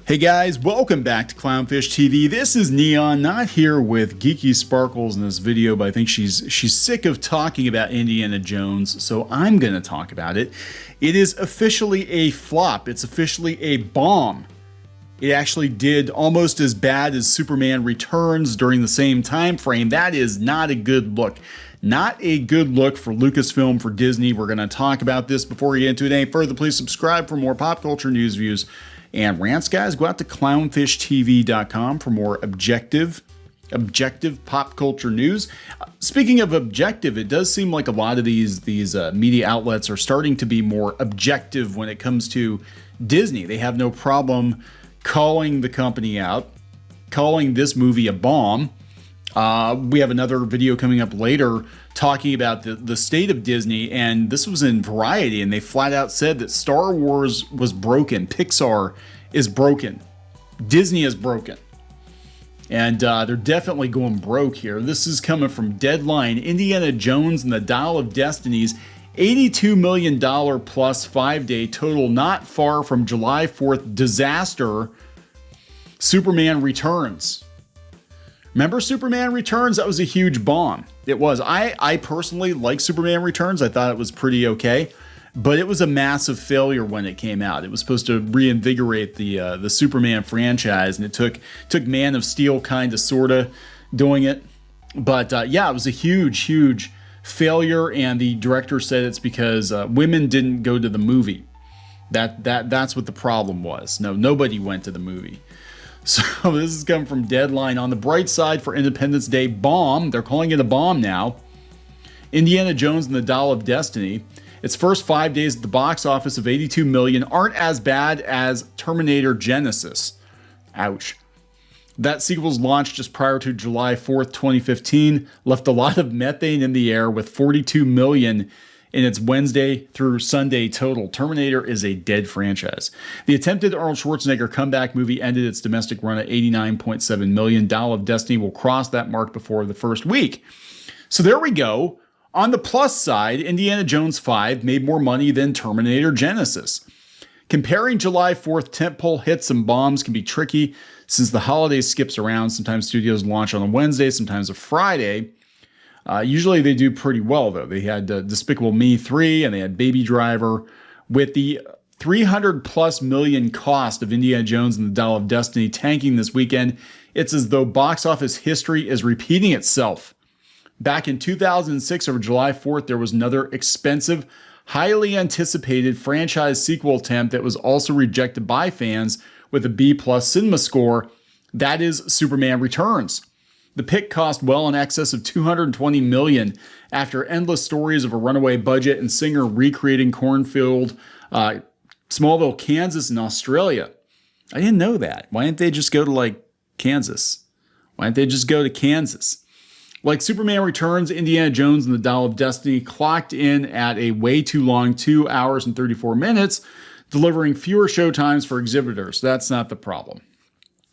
Hey guys, welcome back to Clownfish TV. This is Neon, not here with Geeky Sparkles in this video, but I think she's sick of talking about Indiana Jones, so I'm gonna talk about it. It is officially a flop. It's officially a bomb. It actually did almost as bad as Superman Returns during the same time frame. That is not a good look. Not a good look for Lucasfilm, for Disney. We're gonna talk about this. Before we get into it any further, please subscribe for more pop culture news, views, and rants, guys. Go out to clownfishtv.com for more objective pop culture news. Speaking of objective, it does seem like a lot of these media outlets are starting to be more objective when it comes to Disney. They have no problem calling the company out, calling this movie a bomb. We have another video coming up later talking about the state of Disney, and this was in Variety, and they flat out said that Star Wars was broken. Pixar is broken. Disney is broken. And they're definitely going broke here. This is coming from Deadline. Indiana Jones and the Dial of Destiny's $82 million plus 5-day total, not far from July 4th disaster, Superman Returns. Remember Superman Returns? That was a huge bomb. It was. I personally like Superman Returns. I thought it was pretty okay, but it was a massive failure when it came out. It was supposed to reinvigorate the Superman franchise, and it took Man of Steel kind of sorta doing it. But yeah, it was a huge failure, and the director said it's because women didn't go to the movie. That's what the problem was. No, nobody went to the movie. So this is coming from Deadline. On the bright side for Independence Day, bomb. They're calling it a bomb now. Indiana Jones and the Dial of Destiny. Its first 5 days at the box office of $82 million aren't as bad as Terminator Genesis. Ouch. That sequel's launched just prior to July 4th, 2015, left a lot of methane in the air with $42 million in its Wednesday through Sunday total. Terminator is a dead franchise. The attempted Arnold Schwarzenegger comeback movie ended its domestic run at $89.7 million. Dial of Destiny will cross that mark before the first week. So there we go. On the plus side, Indiana Jones 5 made more money than Terminator Genesis. Comparing July 4th tentpole hits and bombs can be tricky since the holiday skips around. Sometimes studios launch on a Wednesday, sometimes a Friday. Usually they do pretty well, though. They had Despicable Me 3 and they had Baby Driver. With the $300+ million cost of Indiana Jones and the Dial of Destiny tanking this weekend, it's as though box office history is repeating itself. Back in 2006, over July 4th, there was another expensive, highly anticipated franchise sequel attempt that was also rejected by fans with a B+ cinema score. That is Superman Returns. The pick cost well in excess of $220 million after endless stories of a runaway budget and Singer recreating cornfield, Smallville, Kansas, and Australia. I didn't know that. Why didn't they just go to Kansas? Why didn't they just go to Kansas? Like Superman Returns, Indiana Jones and the Dial of Destiny clocked in at a way too long 2 hours and 34 minutes, delivering fewer showtimes for exhibitors. That's not the problem.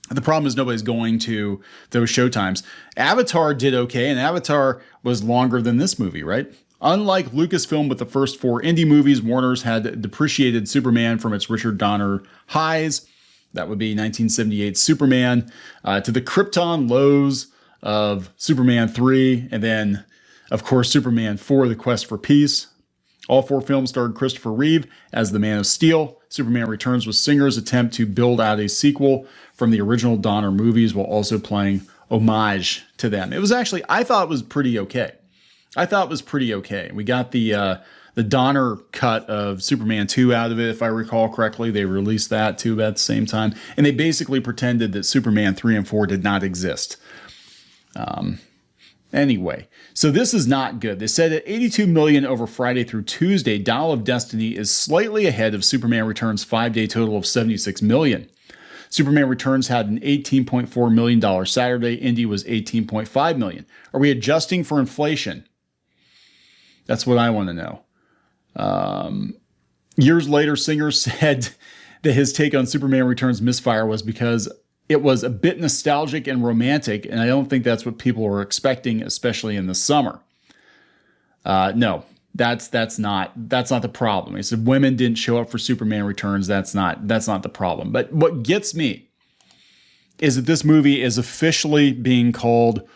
The problem is nobody's going to those showtimes. Avatar did okay, and Avatar was longer than this movie, right? Unlike Lucasfilm with the first 4 indie movies, Warner's had depreciated Superman from its Richard Donner highs. That would be 1978 Superman, to the Krypton lows of Superman 3, and then, of course, Superman 4, The Quest for Peace. All 4 films starred Christopher Reeve as the Man of Steel. Superman Returns was Singer's attempt to build out a sequel from the original Donner movies while also playing homage to them. It was actually, I thought it was pretty okay. We got the Donner cut of Superman 2 out of it, if I recall correctly. They released that too at the same time. And they basically pretended that Superman 3 and 4 did not exist. Anyway, so this is not good. They said at $82 million over Friday through Tuesday, Dial of Destiny is slightly ahead of Superman Returns' 5-day total of $76 million. Superman Returns had an $18.4 million Saturday. Indy was $18.5 million. Are we adjusting for inflation? That's what I want to know. Years later, Singer said that his take on Superman Returns' misfire was because it was a bit nostalgic and romantic, and I don't think that's what people were expecting, especially in the summer. No, That's not the problem. He said women didn't show up for Superman Returns. That's not the problem. But what gets me is that this movie is officially being called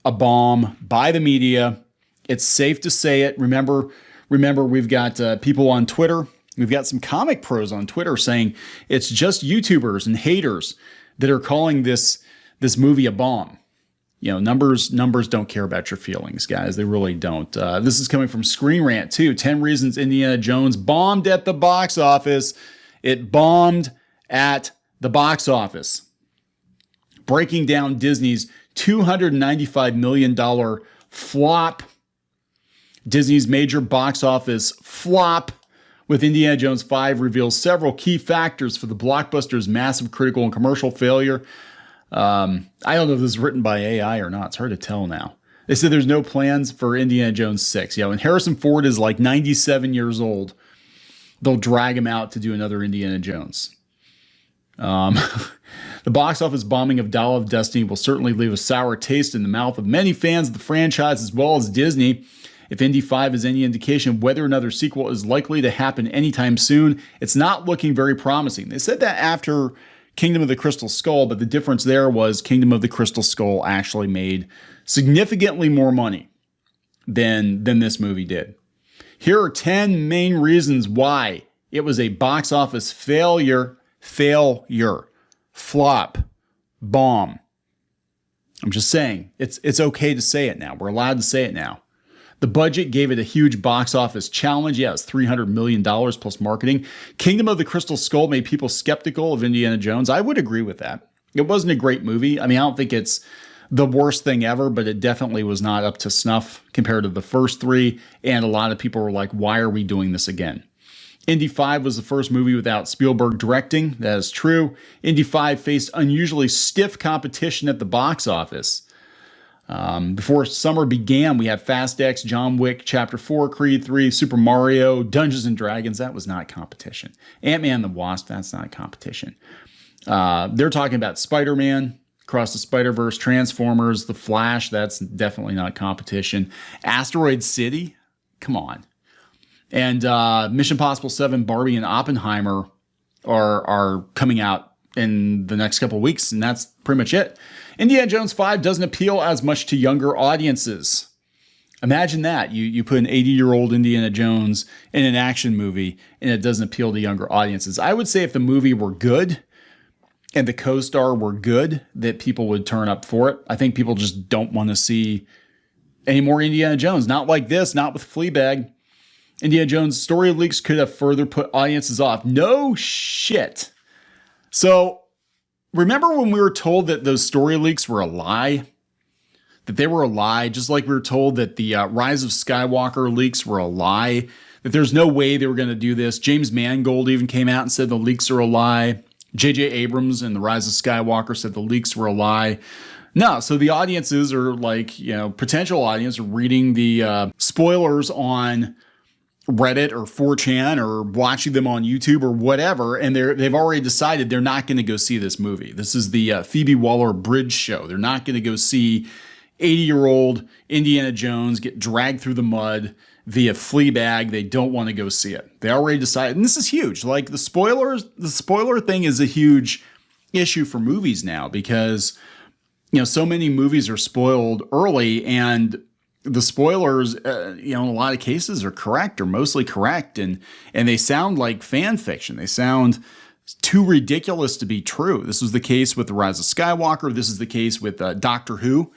a bomb by the media. It's safe to say it. Remember, we've got people on Twitter. We've got some comic pros on Twitter saying it's just YouTubers and haters that are calling this movie a bomb. You know, numbers don't care about your feelings, guys. They really don't. This is coming from Screen Rant, too. 10 reasons Indiana Jones bombed at the box office. It bombed at the box office. Breaking down Disney's $295 million flop. Disney's major box office flop with Indiana Jones 5 reveals several key factors for the blockbuster's massive critical and commercial failure. I don't know if this is written by AI or not. It's hard to tell now. They said there's no plans for Indiana Jones 6. Yeah, when Harrison Ford is like 97 years old, they'll drag him out to do another Indiana Jones. The box office bombing of Dial of Destiny will certainly leave a sour taste in the mouth of many fans of the franchise as well as Disney. If Indy 5 is any indication of whether another sequel is likely to happen anytime soon, it's not looking very promising. They said that after Kingdom of the Crystal Skull, but the difference there was Kingdom of the Crystal Skull actually made significantly more money than this movie did. Here are 10 main reasons why it was a box office failure, flop, bomb. I'm just saying, it's okay to say it now. We're allowed to say it now. The budget gave it a huge box office challenge. Yeah, it's $300 million plus marketing. Kingdom of the Crystal Skull made people skeptical of Indiana Jones. I would agree with that. It wasn't a great movie. I mean, I don't think it's the worst thing ever, but it definitely was not up to snuff compared to the first three. And a lot of people were like, why are we doing this again? Indy 5 was the first movie without Spielberg directing. That is true. Indy 5 faced unusually stiff competition at the box office. Before summer began, we had Fast X, John Wick, Chapter 4, Creed 3, Super Mario, Dungeons and Dragons. That was not competition. Ant-Man and the Wasp, that's not competition. They're talking about Spider-Man, Across the Spider-Verse, Transformers, The Flash. That's definitely not competition. Asteroid City, come on. And Mission Impossible 7, Barbie, and Oppenheimer are coming out in the next couple of weeks, and that's pretty much it. Indiana Jones 5 doesn't appeal as much to younger audiences. Imagine that. You put an 80-year-old Indiana Jones in an action movie, and it doesn't appeal to younger audiences. I would say if the movie were good and the co-star were good, that people would turn up for it. I think people just don't want to see any more Indiana Jones. Not like this, not with Fleabag. Indiana Jones story leaks could have further put audiences off. No shit. So, remember when we were told that those story leaks were a lie? That they were a lie, just like we were told that the Rise of Skywalker leaks were a lie, that there's no way they were going to do this. James Mangold even came out and said the leaks are a lie. J.J. Abrams and the Rise of Skywalker said the leaks were a lie. No, so the audiences are like, potential audience are reading the spoilers on Reddit or 4chan or watching them on YouTube or whatever, and they've already decided they're not going to go see this movie. This is the Phoebe Waller-Bridge show. They're not going to go see 80-year-old Indiana Jones get dragged through the mud via Fleabag. They don't want to go see it. They already decided, and this is huge. Like the spoiler thing is a huge issue for movies now because so many movies are spoiled early, and the spoilers, in a lot of cases are correct or mostly correct. And they sound like fan fiction. They sound too ridiculous to be true. This was the case with The Rise of Skywalker. This is the case with Doctor Who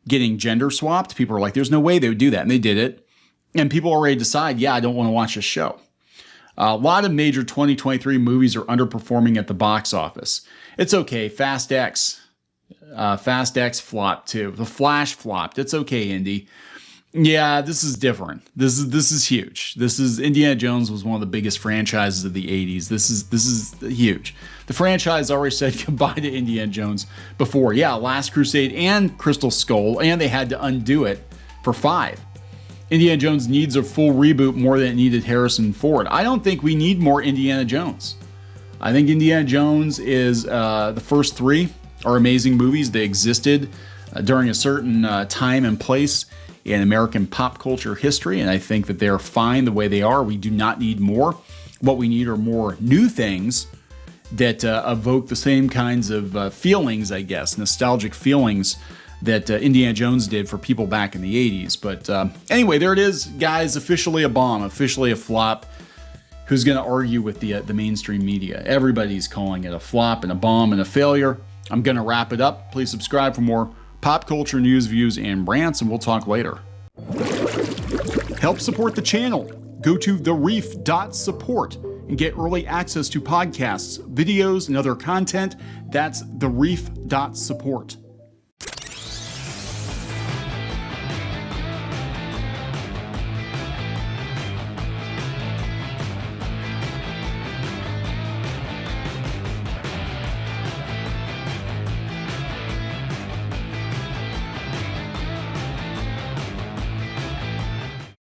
getting gender swapped. People are like, there's no way they would do that. And they did it. And people already decide, yeah, I don't want to watch this show. A lot of major 2023 movies are underperforming at the box office. It's okay. Fast X flopped too. The Flash flopped. It's okay, Indy. Yeah, this is different. This is huge. Indiana Jones was one of the biggest franchises of the 80s. This is huge. The franchise already said goodbye to Indiana Jones before. Yeah, Last Crusade and Crystal Skull, and they had to undo it for 5. Indiana Jones needs a full reboot more than it needed Harrison Ford. I don't think we need more Indiana Jones. I think Indiana Jones is the first 3 are amazing movies. They existed during a certain time and place in American pop culture history, and I think that they're fine the way they are. We do not need more. What we need are more new things that evoke the same kinds of feelings, I guess, nostalgic feelings that Indiana Jones did for people back in the 80s. But anyway, there it is, guys. Officially a bomb, officially a flop. Who's going to argue with the mainstream media? Everybody's calling it a flop and a bomb and a failure. I'm going to wrap it up. Please subscribe for more pop culture news, views, and rants, and we'll talk later. Help support the channel. Go to thereef.support and get early access to podcasts, videos, and other content. That's thereef.support.